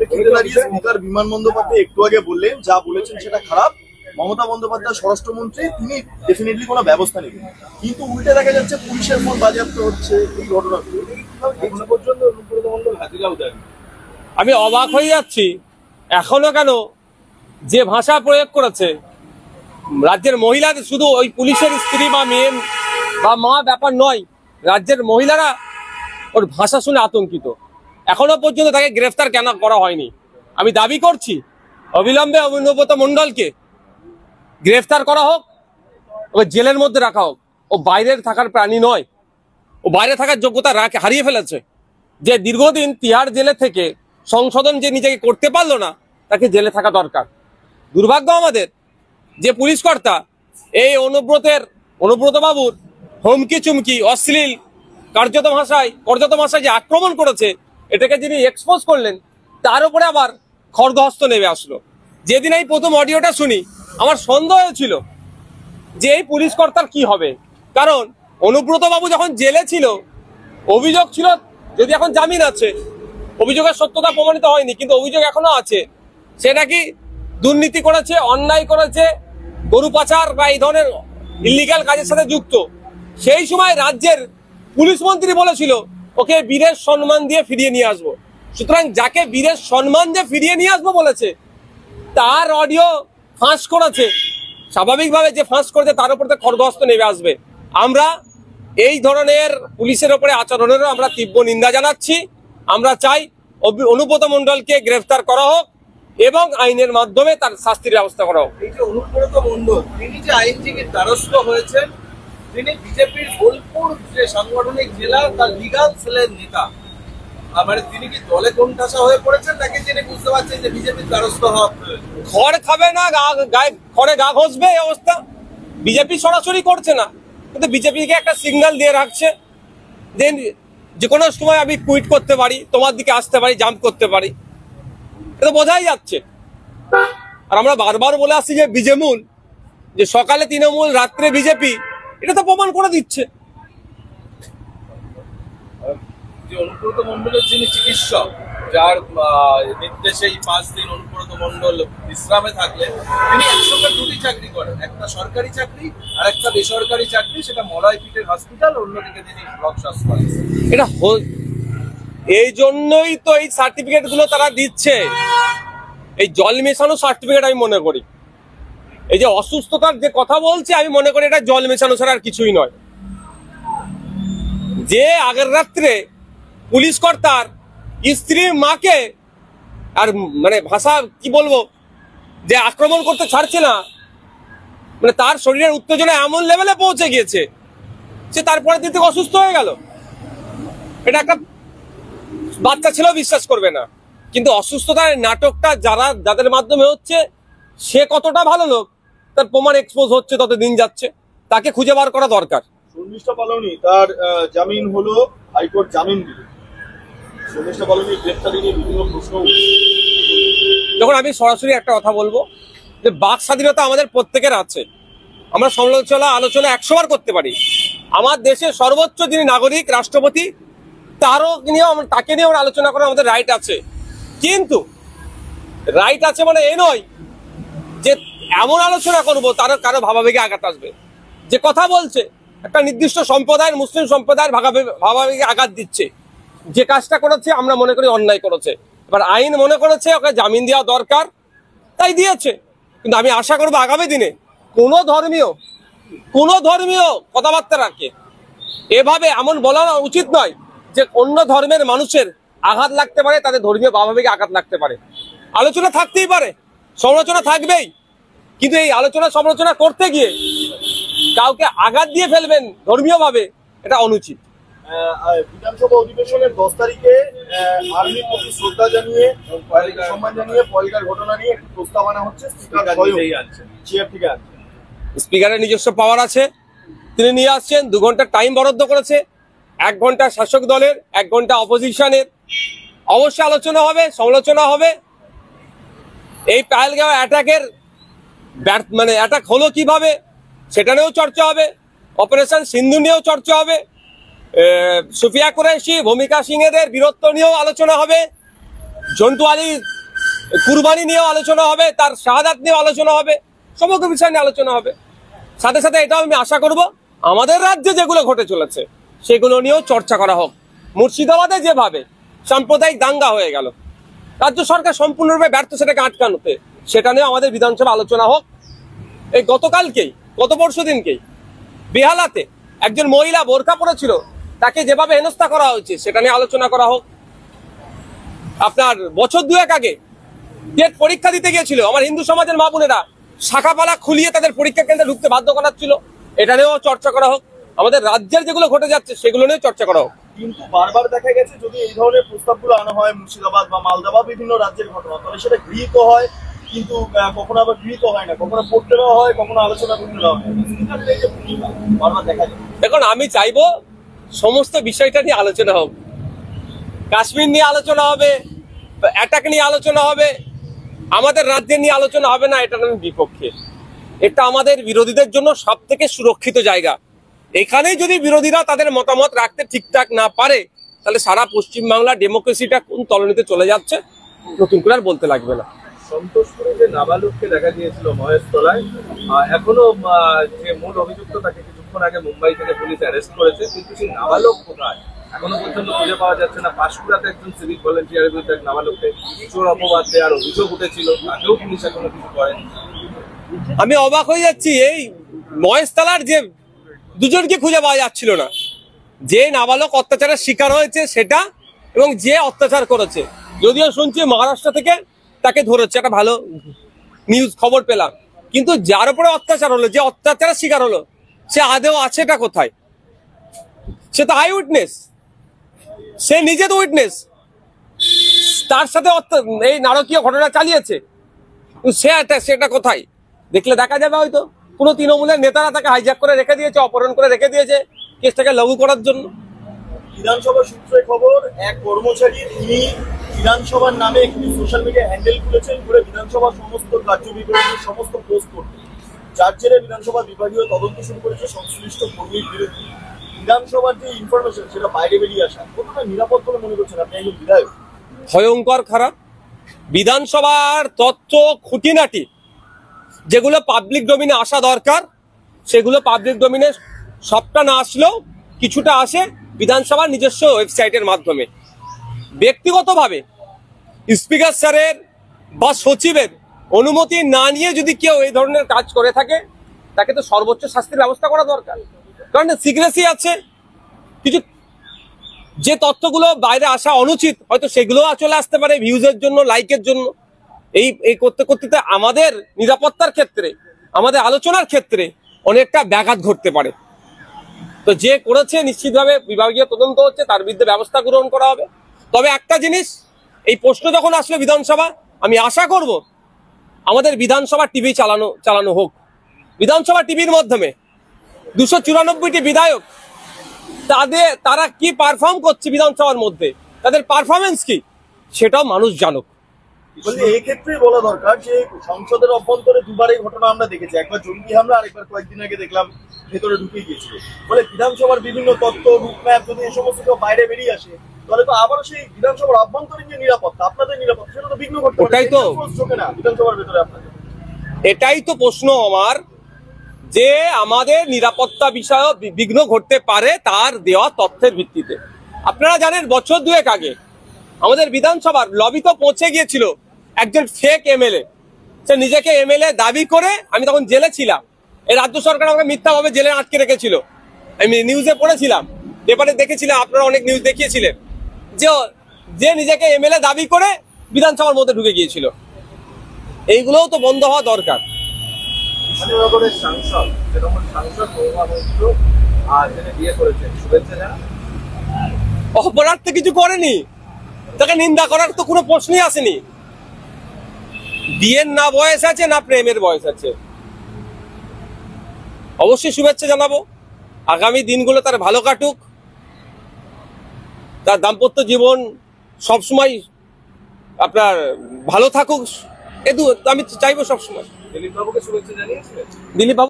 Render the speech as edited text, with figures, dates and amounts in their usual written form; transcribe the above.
পরিপ্রেক্ষিতে দাঁড়িয়ে স্পিকার বিমান বন্দ্যোপাধ্যায় একটু আগে বললেন, যা বলেছেন সেটা খারাপ, মমতা বন্দ্যোপাধ্যায় স্বরাষ্ট্রমন্ত্রী, তিনি ডেফিনেটলি কোনো ব্যবস্থা নেবেন, কিন্তু উল্টে দেখা যাচ্ছে পুলিশের ফোন বাজেয়াপ্ত হচ্ছে এই ঘটনাগুলো। এখনো পর্যন্ত অনুব্রত মণ্ডল হাজিরাও দেন। আমি অবাক হয়ে যাচ্ছি এখনো কেন যে ভাষা প্রয়োগ করেছে রাজ্যের মহিলাদের, শুধু ওই পুলিশের স্ত্রী বা মেয়ে বা মা ব্যাপার নয়, রাজ্যের মহিলারা ওর ভাষা শুনে আতঙ্কিত। এখনো পর্যন্ত তাকে গ্রেফতার কেন করা হয়নি? আমি দাবি করছি অবিলম্বে অনুব্রত মণ্ডলকে গ্রেফতার করা হোক, ওকে জেলের মধ্যে রাখা হোক। ও বাইরের থাকার প্রাণী নয়, ও বাইরে থাকার যোগ্যতা হারিয়ে ফেলেছে। যে দীর্ঘদিন তিহার জেলে থেকে সংশোধন যে নিজেকে করতে পারলো না, তাকে জেলে থাকা দরকার। দুর্ভাগ্য আমাদের যে পুলিশ কর্তা এই অনুব্রত বাবুর হুমকি চুমকি অশ্লীল কার্যত ভাষায় যে আক্রমণ করেছে, এটাকে যিনি এক্সপোজ করলেন, তার উপরে আবার খড়গহস্ত নেমে আসলো। যেদিন এই প্রথম অডিওটা শুনি আমার সন্দেহ হয়েছিল যে এই পুলিশ কর্তার কি হবে, কারণ অনুব্রত বাবু যখন জেলে ছিল অভিযোগ ছিল, যদি এখন জামিন আছে, অভিযোগের সত্যতা প্রমাণিত হয়নি কিন্তু অভিযোগ এখনো আছে, সে নাকি দুর্নীতি করেছে, অন্যায় করেছে, গরু পাচার বা এই ধরনের ইলিগাল কাজের সাথে যুক্ত। সেই সময় রাজ্যের পুলিশ মন্ত্রী বলেছিল ওকে বীরের সম্মান দিয়ে ফিরিয়ে নিয়ে আসবো। সুতরাং যাকে বীরের সম্মান দিয়ে ফিরিয়ে নিয়ে আসবো বলেছে, তার অডিও ফাঁস করেছে, স্বাভাবিকভাবে যে ফাঁস করেছে তার উপরে খড়গহস্ত নেমে আসবে। আমরা এই ধরনের পুলিশের উপরে আচরণেরও আমরা তীব্র নিন্দা জানাচ্ছি। আমরা চাই অনুব্রত মণ্ডলকে গ্রেফতার করা হোক এবং আইনের মাধ্যমে তার শাস্তির ব্যবস্থা করা হোক। এই যে অনুব্রত মণ্ডল, তিনি যে আইনজীবীর দ্বারস্থ হয়েছেন, তিনি বিজেপির বোলপুর যে সাংগঠনিক জেলা তার লিগাল সেলের নেতা, মানে তিনি কি দলে কোণঠাসা হয়ে পড়েছেন নাকি তিনি বুঝতে পারছেন যে বিজেপির দ্বারস্থ হওয়া খড় খাবে না, খড়ে গা ঘষবে এই অবস্থা। বিজেপি সরাসরি করছে না, কিন্তু বিজেপিকে একটা সিগন্যাল দিয়ে রাখছে যে কোনো সময় আমি কুইট করতে পারি, তোমার দিকে আসতে পারি, জাম্প করতে পারি। এটা বোঝাই যাচ্ছে। আর আমরা বারবার বলে আসছি যে বিজেমূল, যে সকালে তৃণমূল রাত্রে বিজেপি, এটা তো প্রমাণ করে দিচ্ছে। যে অনুব্রত মণ্ডলের যিনি চিকিৎসক, যার নির্দেশে এই 5 দিন অনুব্রত মণ্ডল বিশ্রামে থাকলেন, তিনি একসঙ্গে দুটি চাকরি করেন, একটা সরকারি চাকরি আর একটা বেসরকারি চাকরি, সেটা মলয়পীঠের হসপিটাল, অন্যদিকে তিনি ব্লক স্বাস্থ্য। এটা এই জন্যই তো এই সার্টিফিকেট গুলো তারা দিচ্ছে, এই জল মেশানো সার্টিফিকেট আমি মনে করি। এই যে অসুস্থতার যে কথা বলছে, আমি মনে করি এটা জল মেশানো ছাড়া আর কিছুই নয়। যে আগের রাত্রে পুলিশ কর্তার স্ত্রীর মাকে আর মানে ভাষা কি বলবো, যে আক্রমণ করতে ছাড়ছে না, মানে তার শরীরের উত্তেজনা এমন লেভেলে পৌঁছে গিয়েছে, সে তারপরে দিন থেকে অসুস্থ হয়ে গেল। এটা একটা বাচ্চা ছেলেও বিশ্বাস করবে না। কিন্তু অসুস্থতার নাটকটা যাদের মাধ্যমে হচ্ছে, সে কতটা ভালো লোক তার প্রমাণ এক্সপোজ হচ্ছে, তত দিন যাচ্ছে। তাকে খুঁজে বার করা দরকার। শর্মিষ্ঠা পালোনি তার জামিন হলো, হাইকোর্ট জামিন দিল, শর্মিষ্ঠা পালোনি গ্রেফতারি নিয়ে বিভিন্ন প্রশ্ন। যখন আমি সরাসরি একটা কথা বলবো যে বাক স্বাধীনতা আমাদের প্রত্যেকের আছে, আমরা সমালোচনা আলোচনা 100 বার করতে পারি। আমার দেশের সর্বোচ্চ যিনি নাগরিক রাষ্ট্রপতি, তাকে নিয়েও আলোচনা করার আমাদের রাইট আছে। কিন্তু রাইট আছে মানে এ নয় যে এমন আলোচনা করবো তার কারো ভাবাবেগে আঘাত আসবে। যে কথা বলছে একটা নির্দিষ্ট সম্প্রদায়ের, মুসলিম সম্প্রদায়ের ভাবাবেগে আঘাত দিচ্ছে, যে কাজটা করেছে আমরা মনে করি অন্যায় করেছে। এবার আইন মনে করেছে ওকে জামিন দেওয়া দরকার, তাই দিয়েছে। কিন্তু আমি আশা করবো আগামী দিনে কোনো ধর্মীয় কথাবার্তা রাখে এভাবে এমন বলা উচিত নয় যে অন্য ধর্মের মানুষের আঘাত লাগতে পারে, তাদের ধর্মীয় ভাবাবেগে আঘাত লাগতে পারে। আলোচনা থাকতেই পারে, সমালোচনা থাকবেই, কিন্তু এই আলোচনা সমালোচনা করতে গিয়ে কাউকে আঘাত দিয়ে ফেলবেন ধর্মীয় ভাবে, এটা অনুচিত। বিধানসভা অধিবেশনের 10 তারিখে আর্মির প্রতি শ্রদ্ধা জানিয়ে, সম্মান জানিয়ে পয়লার ঘটনা নিয়ে একটি প্রস্তাব আনা হচ্ছে। স্পিকারের নিজস্ব পাওয়ার আছে, তিনি নিয়ে আসছেন। 2 ঘন্টার টাইম বরাদ্দ করেছে, 1 ঘন্টা শাসক দলের, 1 ঘন্টা অপোজিশনের। অবশ্যই আলোচনা হবে, সমালোচনা হবে। এই পাহেলগাঁও অ্যাটাকের মানে অ্যাটাক হলো কিভাবে সেটা নিয়েও চর্চা হবে, অপারেশন সিন্ধু নিয়েও চর্চা হবে, সুফিয়া কুরাইশি, ভূমিকা সিং এদের বীরত্ব নিয়েও আলোচনা হবে। জন্টু আলীর কুরবানি নিয়েও আলোচনা হবে, তার শাহাদাত নিয়েও আলোচনা হবে, সমগ্র বিষয় নিয়ে আলোচনা হবে। সাথে সাথে এটাও আমি আশা করব আমাদের রাজ্যে যেগুলো ঘটে চলেছে সেগুলো নিয়েও চর্চা করা হোক। মুর্শিদাবাদে যেভাবে সাম্প্রদায়িক দাঙ্গা হয়ে গেল, রাজ্য সরকার সম্পূর্ণরূপে ব্যর্থ সেটাকে আটকানোতে, সেটা নিয়ে আমাদের বিধানসভা আলোচনা হোক। এই গত পরশু দিনকেই বেহালাতে একজন মহিলা বোরকা পরেছিল, তাকে যেভাবে হেনস্থা করা হয়েছে সেটা নিয়ে আলোচনা করা হোক। আপনার বছর দুয়েক আগে টেট পরীক্ষা দিতে গিয়েছিল আমার হিন্দু সমাজের মা বোনেরা, শাখাপালা খুলিয়ে তাদের পরীক্ষা কেন্দ্রে ঢুকতে বাধ্য করাচ্ছিল, এটা নিয়েও চর্চা করা হোক। আমাদের রাজ্যের যেগুলো ঘটে যাচ্ছে সেগুলো নিয়ে চর্চা করা হোক। কিন্তু বারবার দেখা গেছে যদি এই ধরনের প্রস্তাবগুলো আনা হয় মুর্শিদাবাদ বা মালদা বা বিভিন্ন রাজ্যের ঘটনা, তাহলে সেটা গৃহীত হয়, কিন্তু কখনো আবার গৃহীত হয় না, কখনো পড়তে দেওয়া হয়, কখনো আলোচনা করতে দেওয়া হয়। বারবার দেখা যায়। দেখুন, আমি চাইবো সমস্ত বিষয়টা নিয়ে আলোচনা হোক। কাশ্মীর নিয়ে আলোচনা হবে, অ্যাটাক নিয়ে আলোচনা হবে, আমাদের রাজ্যের নিয়ে আলোচনা হবে না, এটা আমি বিপক্ষে। এটা আমাদের বিরোধীদের জন্য সব থেকে সুরক্ষিত জায়গা। এখানেই যদি বিরোধীরা তাদের মতামত রাখতে ঠিকঠাক না পারে, তাহলে সারা পশ্চিমবাংলা ডেমোক্রেসিটা কোন তলানিতে চলে যাচ্ছে নতুন করে আর বলতে লাগবে না। সন্তোষপুরে যে নাবালককে দেখা গিয়েছিল মহেশতলায়, এখনো যে মূল অভিযুক্ত তাকে কিছুক্ষণ আগে মুম্বাই থেকে পুলিশ অ্যারেস্ট করেছে, কিন্তু সেই নাবালক কোথায় এখনো পর্যন্ত খুঁজে পাওয়া যাচ্ছে না। পাঁশকুড়াতে একজন সিভিক ভলেন্টিয়ারের বিরুদ্ধে এক নাবালককে চোর অপবাদ দেওয়ার অভিযোগ উঠেছিল, তাকেও পুলিশ এখনো কিছু করেনি। আমি অবাক হয়ে যাচ্ছি, এই মহেশতলার যে দুজনকে খুঁজে পাওয়া যাচ্ছিল না, যে নাবালক অত্যাচারের শিকার হয়েছে সেটা এবং যে অত্যাচার করেছে। যদিও শুনছি মহারাষ্ট্র থেকে তাকে ধরেছে, একটা ভালো নিউজ খবর পেলাম, কিন্তু যার উপরে অত্যাচার হলো, যে অত্যাচারের শিকার হলো, সে আদেও আছেটা কোথায়? সে তো আই উইটনেস, সে নিজে তো উইটনেস, তার সাথে এই নারকীয় ঘটনা চালিয়েছে, সেটা কোথায়? দেখলে দেখা যাবে হয়তো কোনো তৃণমূলের নেতারা তাকে হাইজ্যাক করে রেখে দিয়েছে, অপহরণ করে রেখে দিয়েছে কেসটাকে লঘু করার জন্য। বিধানসভা সূত্রে খবর, এক কর্মচারী তিনি বিধানসভার নামে একটি সোশ্যাল মিডিয়া হ্যান্ডেল খুলেছেন, করে বিধানসভার সমস্ত কার্যবিবরণী সমস্ত পোস্ট করতে, যার জেরে বিধানসভা বিভাগীয় তদন্ত শুরু করেছে সংশ্লিষ্ট কর্মীর বিরুদ্ধে। বিধানসভার যে ইনফরমেশন সেটা বাইরে বেরিয়ে আসা কতটা নিরাপদ বলে মনে করছেন আপনি একজন বিধায়ক? ভয়ঙ্কর খারাপ। বিধানসভার তথ্য খুঁটিনাটি যেগুলো পাবলিক ডোমিনে আসা দরকার, সেগুলো পাবলিক ডোমিনে সবটা না আসলেও কিছুটা আসে বিধানসভার নিজস্ব ওয়েবসাইটের মাধ্যমে। ব্যক্তিগতভাবে স্পিকার স্যারের বা সচিবের অনুমতি না নিয়ে যদি কেউ এই ধরনের কাজ করে থাকে, তাকে তো সর্বোচ্চ শাস্তির ব্যবস্থা করা দরকার। কারণ সিক্রেসি আছে, কিছু যে তথ্যগুলো বাইরে আসা অনুচিত হয়তো সেগুলো চলে আসতে পারে ভিউজের জন্য, লাইকের জন্য। এই করতে করতে আমাদের নিরাপত্তার ক্ষেত্রে, আমাদের আলোচনার ক্ষেত্রে অনেকটা ব্যাঘাত ঘটতে পারে। তো যে করেছে নিশ্চিতভাবে বিভাগীয় তদন্ত হচ্ছে, তার বিরুদ্ধে ব্যবস্থা গ্রহণ করা হবে। তবে একটা জিনিস, এই প্রশ্ন যখন আসলে বিধানসভা, আমি আশা করব আমাদের বিধানসভা টিভি চালানো হোক। বিধানসভা টিভির মাধ্যমে 294টি বিধায়ক তারা কি পারফর্ম করছে বিধানসভার মধ্যে, তাদের পারফরমেন্স কি, সেটাও মানুষ জানুক। এই ক্ষেত্রে বলা দরকার যে সংসদের অভ্যন্তরে দুবার এই ঘটনা আমরা দেখেছি, একবার জঙ্গি হামলা, আরেকবার কয়েকদিন আগে দেখলাম ভেতরে ঢুকে গিয়েছিল। বলে বিধানসভার বিভিন্ন তথ্য রুটম্যাপ যদি এই সমস্ত বাইরে বেরিয়ে আসে, তাহলে তো আবারও সেই বিধানসভার অভ্যন্তরীণ যে নিরাপত্তা, আপনাদের নিরাপত্তা, সেটা তো বিঘ্ন ঘটতে পারে। ওটাই তো না বিধানসভার ভেতরে আপনাদের, এটাই তো প্রশ্ন আমার, যে আমাদের নিরাপত্তা বিষয়ে বিঘ্ন ঘটতে পারে তার দেওয়া তথ্যের ভিত্তিতে। আপনারা জানেন বছর দুয়েক আগে আমাদের বিধানসভার লবি তো পৌঁছে গিয়েছিল একজন ফেক এমএলএ। সে নিজেকে এমএলএ দাবি করে, আমি তখন জেলে ছিলাম, এই রাজ্য সরকার আমাকে মিথ্যাভাবে জেলে আটকে রেখেছিল। আমি নিউজে পড়েছিলাম, পেপারে দেখেছিলাম, আপনারা অনেক নিউজ দেখিয়েছিলেন, যে নিজেকে এমএলএ দাবি করে বিধানসভার মধ্যে ঢুকে গিয়েছিল। এইগুলোও তো বন্ধ হওয়া দরকার। সাংসদ যেরকম সাংসদ আর যিনি বিয়ে করেছেন, শুভেচ্ছা জানান। অপরাধ তো কিছু করেনি, তাকে নিন্দা করার তো কোনো প্রশ্নই আসেনি। বিয়ের না বয়স আছে না প্রেমের বয়স আছে, অবশ্যই শুভেচ্ছা জানাবো। আগামী দিনগুলো তার ভালো কাটুক, তার দাম্পত্য জীবন সবসময় আপনার ভালো থাকুক, আমি চাইবো সবসময়। দিলীপ বাবুকে শুভেচ্ছা জানিয়েছিলেন? দিলীপ বাবু